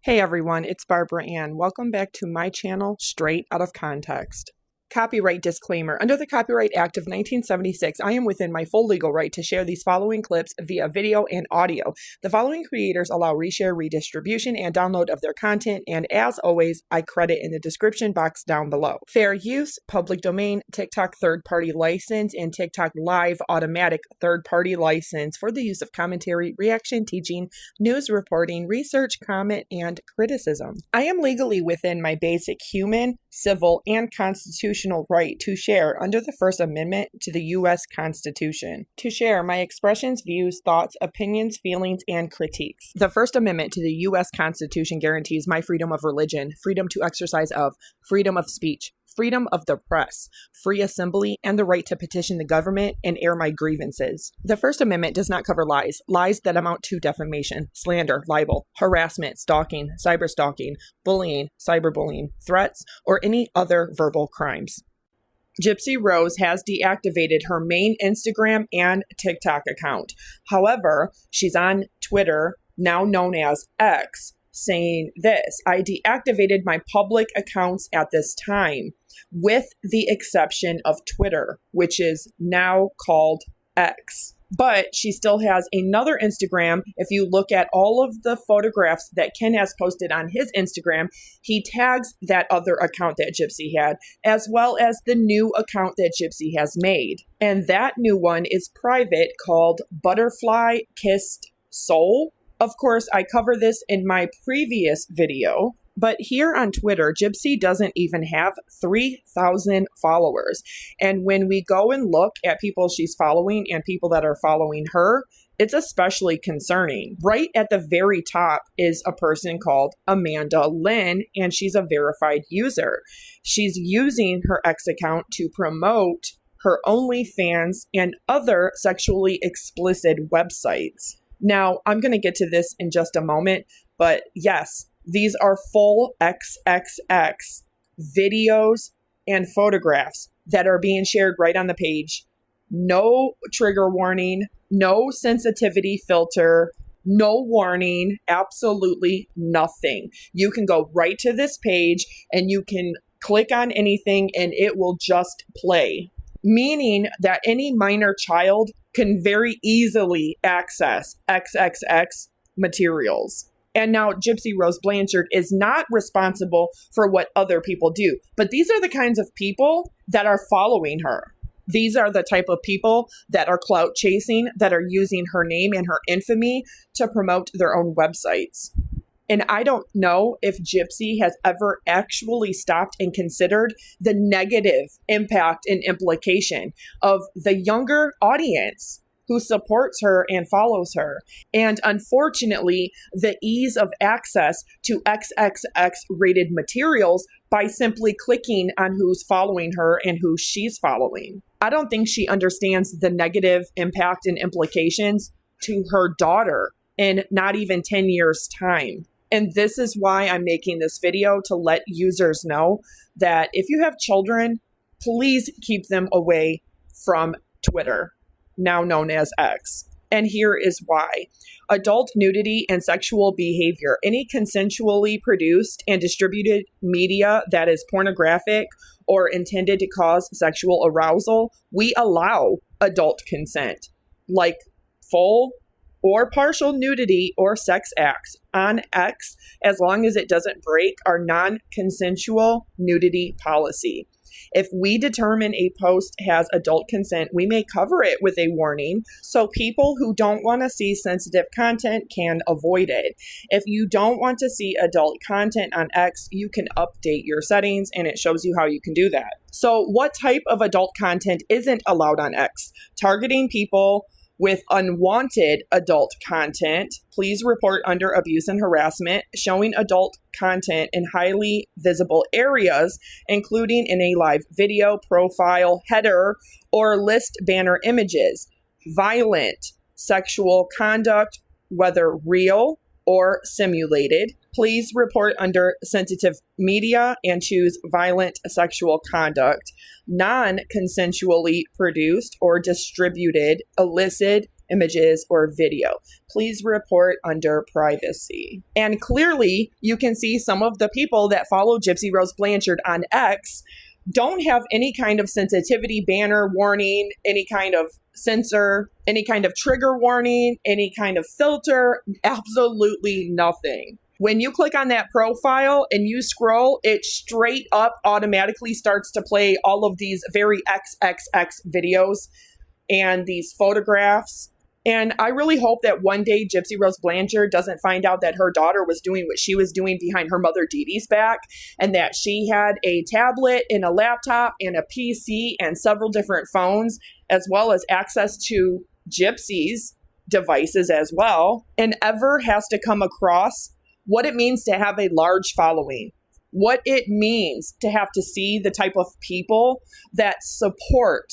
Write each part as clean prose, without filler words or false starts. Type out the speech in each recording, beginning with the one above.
Hey everyone, it's Barbara Ann. Welcome back to my channel, Straight Out of Context. Copyright disclaimer. Under the Copyright Act of 1976, I am within my full legal right to share these following clips via video and audio. The following creators allow reshare, redistribution, and download of their content, and as always, I credit in the description box down below. Fair use, public domain, TikTok third-party license, and TikTok live automatic third-party license for the use of commentary, reaction, teaching, news reporting, research, comment, and criticism. I am legally within my basic human, civil, and constitutional right to share under the First Amendment to the U.S. Constitution. To share my expressions, views, thoughts, opinions, feelings, and critiques. The First Amendment to the U.S. Constitution guarantees my freedom of religion, freedom to exercise of, freedom of speech, freedom of the press, free assembly, and the right to petition the government and air my grievances. The First Amendment does not cover lies that amount to defamation, slander, libel, harassment, stalking, cyberstalking, bullying, cyberbullying, threats, or any other verbal crimes. Gypsy Rose has deactivated her main Instagram and TikTok account. However, she's on Twitter, now known as X, saying this: I deactivated my public accounts at this time, with the exception of Twitter, which is now called X. But she still has another Instagram. If you look at all of the photographs that Ken has posted on his Instagram, he tags that other account that Gypsy had, as well as the new account that Gypsy has made. And that new one is private, called Butterfly Kissed Soul. Of course, I cover this in my previous video, but here on Twitter, Gypsy doesn't even have 3,000 followers. And when we go and look at people she's following and people that are following her, it's especially concerning. Right at the very top is a person called Amanda Lynn, and she's a verified user. She's using her X account to promote her OnlyFans and other sexually explicit websites. Now, I'm going to get to this in just a moment, but yes, these are full XXX videos and photographs that are being shared right on the page. No trigger warning, no sensitivity filter, no warning, absolutely nothing. You can go right to this page and you can click on anything and it will just play, meaning that any minor child can very easily access XXX materials. And now Gypsy Rose Blanchard is not responsible for what other people do, but these are the kinds of people that are following her. These are the type of people that are clout chasing, that are using her name and her infamy to promote their own websites. And I don't know if Gypsy has ever actually stopped and considered the negative impact and implication of the younger audience who supports her and follows her. And unfortunately, the ease of access to XXX rated materials by simply clicking on who's following her and who she's following. I don't think she understands the negative impact and implications to her daughter in not even 10 years' time. And this is why I'm making this video, to let users know that if you have children, please keep them away from Twitter, now known as X. And here is why. Adult nudity and sexual behavior. Any consensually produced and distributed media that is pornographic or intended to cause sexual arousal, we allow adult consent, like full or partial nudity or sex acts on X, as long as it doesn't break our non-consensual nudity policy. If we determine a post has adult consent, we may cover it with a warning so people who don't want to see sensitive content can avoid it. If you don't want to see adult content on X, you can update your settings and it shows you how you can do that. So what type of adult content isn't allowed on X? Targeting people with unwanted adult content. Please report under abuse and harassment. Showing adult content in highly visible areas, including in a live video, profile, header, or list banner images. Violent sexual conduct, whether real or simulated. Please report under sensitive media and choose violent sexual conduct. Non-consensually produced or distributed illicit images, or video. Please report under privacy. And clearly, you can see some of the people that follow Gypsy Rose Blanchard on X don't have any kind of sensitivity banner warning, any kind of censor, any kind of trigger warning, any kind of filter, absolutely nothing. When you click on that profile and you scroll, it straight up automatically starts to play all of these very XXX videos and these photographs. And I really hope that one day Gypsy Rose Blanchard doesn't find out that her daughter was doing what she was doing behind her mother Dee Dee's back, and that she had a tablet and a laptop and a PC and several different phones, as well as access to Gypsy's devices as well, and ever has to come across what it means to have a large following, what it means to have to see the type of people that support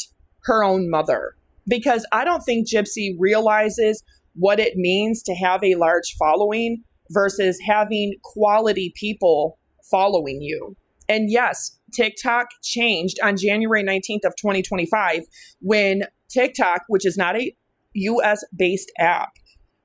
her own mother. Because I don't think Gypsy realizes what it means to have a large following versus having quality people following you. And yes, TikTok changed on January 19th of 2025 when TikTok, which is not a US-based app,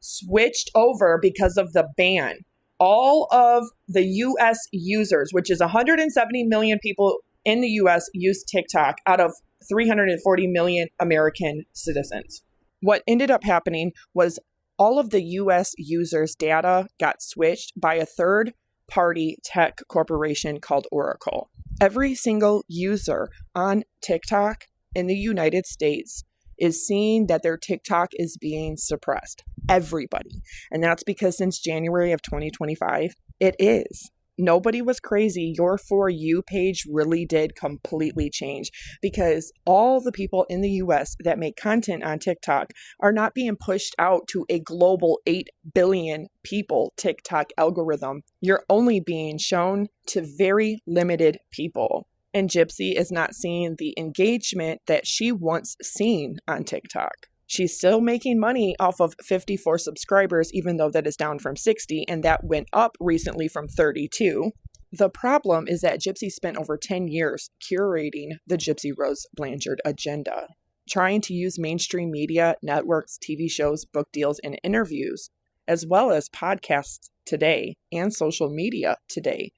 switched over because of the ban. All of the US users, which is 170 million people in the US, use TikTok out of 340 million American citizens. What ended up happening was all of the US users' data got switched by a third-party tech corporation called Oracle. Every single user on TikTok in the United States is seeing that their TikTok is being suppressed. Everybody. And that's because since January of 2025, it is. Nobody was crazy. Your For You page really did completely change because all the people in the US that make content on TikTok are not being pushed out to a global 8 billion people TikTok algorithm. You're only being shown to very limited people. And Gypsy is not seeing the engagement that she once seen on TikTok. She's still making money off of 54 subscribers, even though that is down from 60, and that went up recently from 32. The problem is that Gypsy spent over 10 years curating the Gypsy Rose Blanchard agenda, trying to use mainstream media, networks, TV shows, book deals, and interviews, as well as podcasts today and social media today,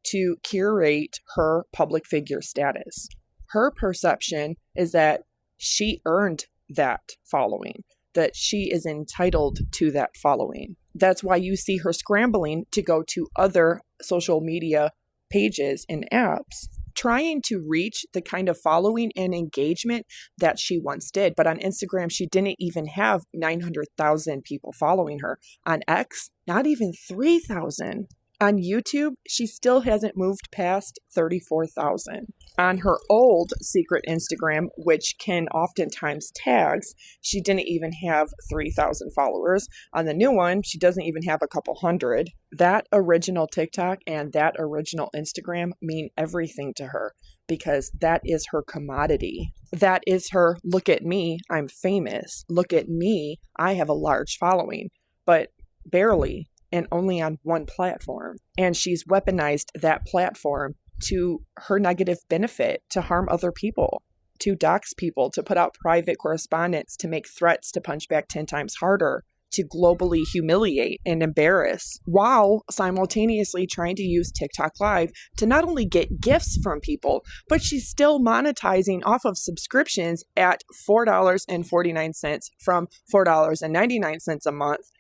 to curate her public figure status. Her perception is that she earned that following, that she is entitled to that following. That's why you see her scrambling to go to other social media pages and apps, trying to reach the kind of following and engagement that she once did. But on Instagram, she didn't even have 900,000 people following her. On X, not even 3,000. On YouTube, she still hasn't moved past 34,000. On her old secret Instagram, which can oftentimes tags, she didn't even have 3,000 followers. On the new one, she doesn't even have a couple hundred. That original TikTok and that original Instagram mean everything to her because that is her commodity. That is her, look at me, I'm famous. Look at me, I have a large following. But barely. And only on one platform. And she's weaponized that platform to her negative benefit, to harm other people, to dox people, to put out private correspondence, to make threats to punch back 10 times harder, to globally humiliate and embarrass, while simultaneously trying to use TikTok Live to not only get gifts from people, but she's still monetizing off of subscriptions at $4.49 from $4.99 a month.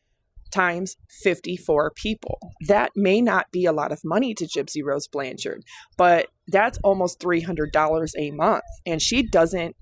Times 54 people. That may not be a lot of money to Gypsy Rose Blanchard, but that's almost $300 a month. And she doesn't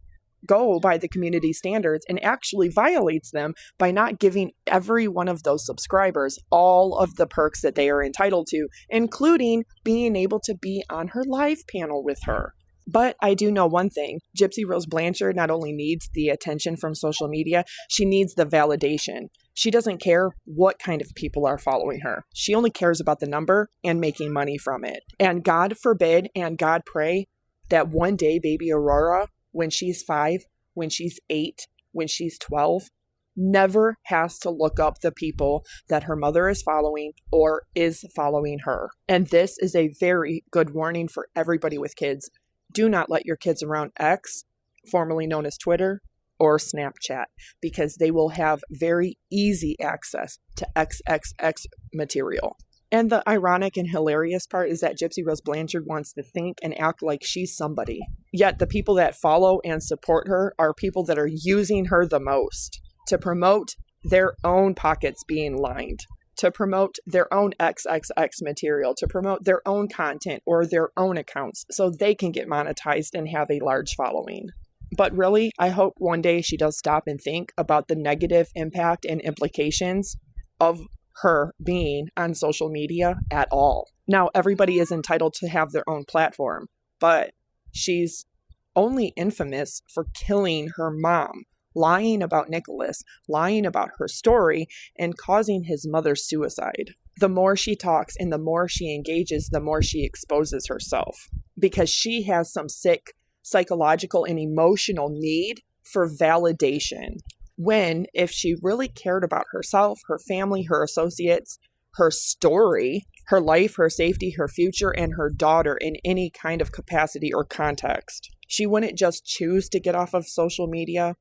go by the community standards and actually violates them by not giving every one of those subscribers all of the perks that they are entitled to, including being able to be on her live panel with her. But I do know one thing. Gypsy Rose Blanchard not only needs the attention from social media, she needs the validation. She doesn't care what kind of people are following her. She only cares about the number and making money from it. And God forbid and God pray that one day baby Aurora, when she's 5, when she's 8, when she's 12, never has to look up the people that her mother is following or is following her. And this is a very good warning for everybody with kids. Do not let your kids around X, formerly known as Twitter, or Snapchat, because they will have very easy access to XXX material. And the ironic and hilarious part is that Gypsy Rose Blanchard wants to think and act like she's somebody. Yet the people that follow and support her are people that are using her the most to promote their own pockets being lined, to promote their own XXX material, to promote their own content or their own accounts so they can get monetized and have a large following. But really, I hope one day she does stop and think about the negative impact and implications of her being on social media at all. Now, everybody is entitled to have their own platform, but she's only infamous for killing her mom, lying about Nicholas, lying about her story, and causing his mother's suicide. The more she talks and the more she engages, the more she exposes herself, because she has some sick psychological and emotional need for validation. When, if she really cared about herself, her family, her associates, her story, her life, her safety, her future, and her daughter in any kind of capacity or context, she wouldn't just choose to get off of social media.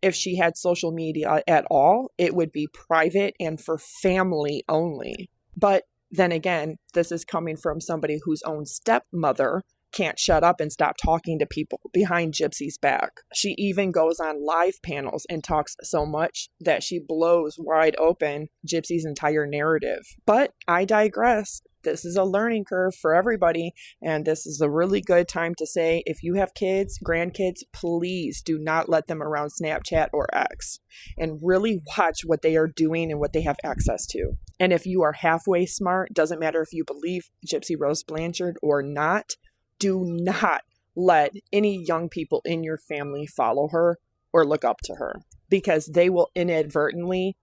If she had social media at all, it would be private and for family only. But then again, this is coming from somebody whose own stepmother can't shut up and stop talking to people behind Gypsy's back. She even goes on live panels and talks so much that she blows wide open Gypsy's entire narrative. But I digress. This is a learning curve for everybody, and this is a really good time to say, if you have kids, grandkids, please do not let them around Snapchat or X, and really watch what they are doing and what they have access to. And if you are halfway smart, doesn't matter if you believe Gypsy Rose Blanchard or not, do not let any young people in your family follow her or look up to her, because they will inadvertently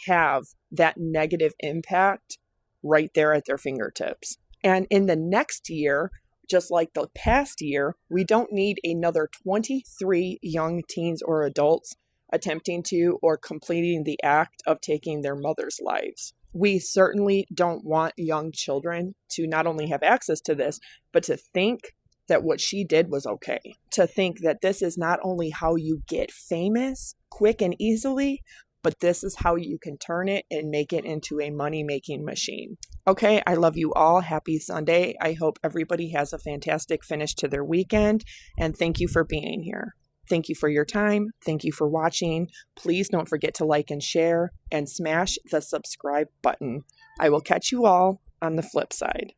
have that negative impact right there at their fingertips. And in the next year, just like the past year, we don't need another 23 young teens or adults attempting to or completing the act of taking their mother's lives. We certainly don't want young children to not only have access to this, but to think that what she did was okay. To think that this is not only how you get famous quick and easily, but this is how you can turn it and make it into a money-making machine. Okay, I love you all. Happy Sunday. I hope everybody has a fantastic finish to their weekend, and thank you for being here. Thank you for your time. Thank you for watching. Please don't forget to like and share and smash the subscribe button. I will catch you all on the flip side.